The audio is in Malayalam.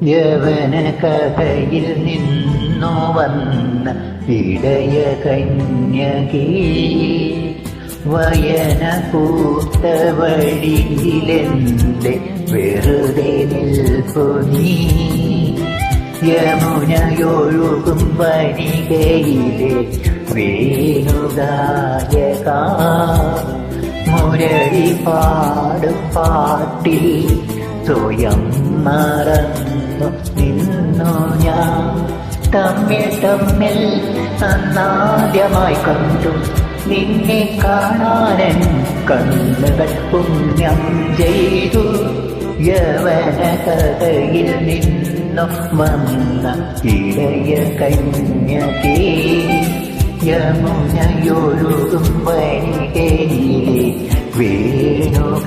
യവന കഥയിൽ നിന്നു വന്ന ഇടയ കന്യകേ, വയന കൂട്ട വഴിയിലെന്റെ വെറുതെ നിൽപ്പു നീ. യമുനയൊഴുകും വനികയിലെ വേണുഗായക, മുരളി പാടും പാട്ടിൽ സ്വയം മറന്നു നിന്നു ഞാൻ. തമ്മിൽ തമ്മിൽ അന്നാദ്യമായി കണ്ടു നിന്നെ കാണാനൻ കണ്ണുകൾ പുണ്യം ചെയ്തു. യവന കഥയിൽ നിന്നു വന്ന ഇടയ കന്യകേ, യമുനയൊഴുകും വനികയിലെ വേണുഗായക.